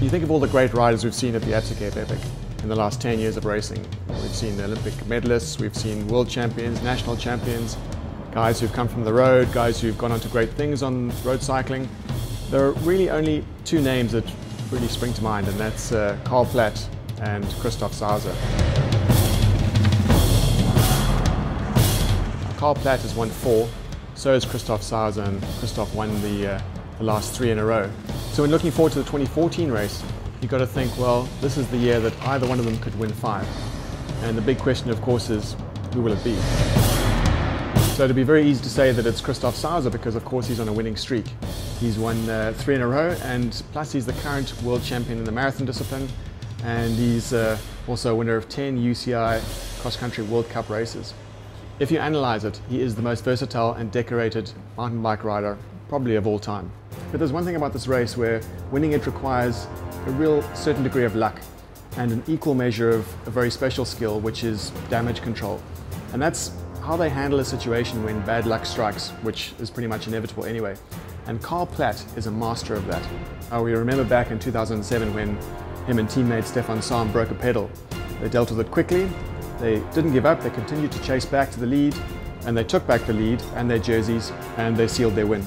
you think of all the great riders we've seen at the Absa Cape Epic in the last 10 years of racing, we've seen Olympic medalists, we've seen world champions, national champions, guys who've come from the road, guys who've gone on to great things on road cycling. There are really only two names that really spring to mind, and that's Karl Platt and Christoph Sauser. Karl Platt has won 4, so has Christoph Sauser, and Christoph won the last 3 in a row. So when looking forward to the 2014 race, you've got to think, well, this is the year that either one of them could win 5. And the big question, of course, is who will it be? So it'd be very easy to say that it's Christoph Sauser because, of course, he's on a winning streak. He's won 3 in a row, and plus he's the current world champion in the marathon discipline, and he's also a winner of 10 UCI cross-country World Cup races. If you analyze it, he is the most versatile and decorated mountain bike rider probably of all time. But there's one thing about this race where winning it requires a real certain degree of luck and an equal measure of a very special skill, which is damage control. And that's how they handle a situation when bad luck strikes, which is pretty much inevitable anyway. And Karl Platt is a master of that. We remember back in 2007 when him and teammate Christoph Sauser broke a pedal. They dealt with it quickly, they didn't give up, they continued to chase back to the lead, and they took back the lead and their jerseys, and they sealed their win.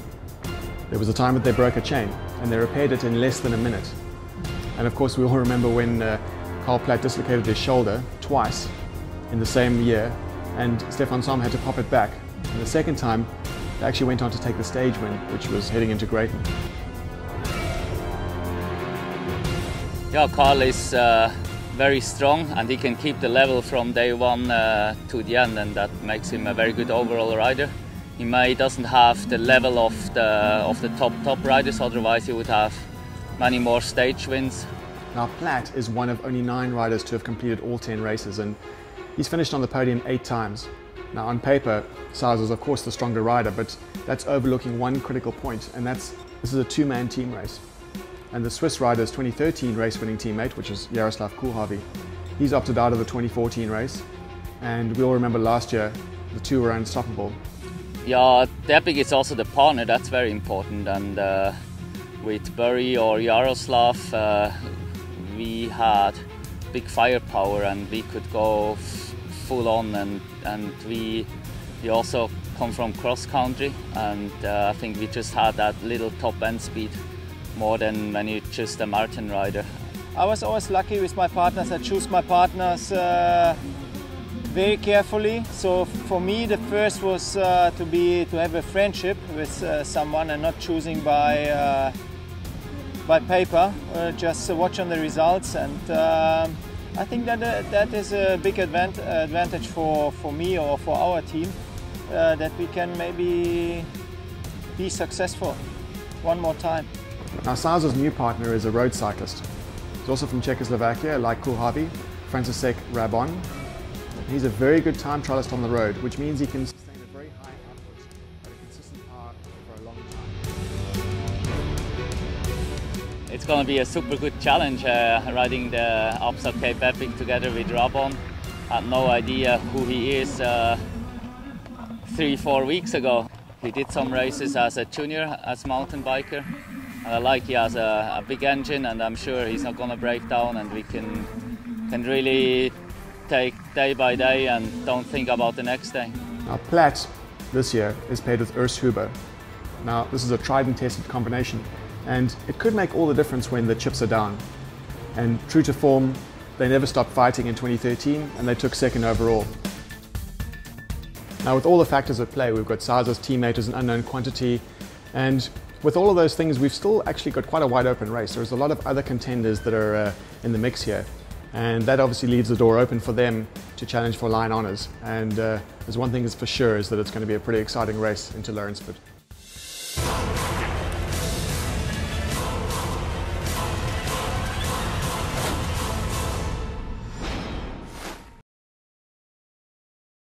There was a time that they broke a chain, and they repaired it in less than a minute. And of course we all remember when Karl Platt dislocated his shoulder twice in the same year, and Christoph Sauser had to pop it back. And the second time, they actually went on to take the stage win, which was heading into Grayton. Yeah, Karl is very strong, and he can keep the level from day one to the end, and that makes him a very good overall rider. He doesn't have the level of the top riders, otherwise he would have many more stage wins. Now Platt is one of only 9 riders to have completed all 10 races, and he's finished on the podium 8 times. Now on paper, Sauser is of course the stronger rider, but that's overlooking one critical point, and this is a 2-man team race. And the Swiss rider's 2013 race-winning teammate, which is Jaroslav Kulhavy, he's opted out of the 2014 race, and we all remember last year the two were unstoppable. Yeah, the Epic is also the partner, that's very important, and with Burry or Jaroslav we had big firepower and we could go full on, and we also come from cross country, and I think we just had that little top end speed more than when you're just a marathon rider. I was always lucky with my partners. I choose my partners very carefully. So for me, the first was to have a friendship with someone and not choosing by paper. Just watch on the results, and I think that is a big advantage for me or for our team, that we can maybe be successful one more time. Now Sauser's new partner is a road cyclist. He's also from Czechoslovakia, like Kulhavy, František Rabon. He's a very good time trialist on the road, which means he can sustain a very high output at a consistent power for a long time. It's going to be a super good challenge riding the Absa Cape Epic together with Rabon. I had no idea who he is 3-4 weeks ago. He did some races as a junior, as mountain biker. I like he has a big engine, and I'm sure he's not going to break down, and we can really take day by day and don't think about the next day. Now Platt this year is paired with Urs Huber. Now this is a tried and tested combination, and it could make all the difference when the chips are down. And true to form, they never stopped fighting in 2013, and they took 2nd overall. Now with all the factors at play, we've got Sauser's teammate as an unknown quantity, and with all of those things, we've still actually got quite a wide open race. There's a lot of other contenders that are in the mix here, and that obviously leaves the door open for them to challenge for line honours. And there's one thing that's for sure, is that it's going to be a pretty exciting race into Lawrenceford.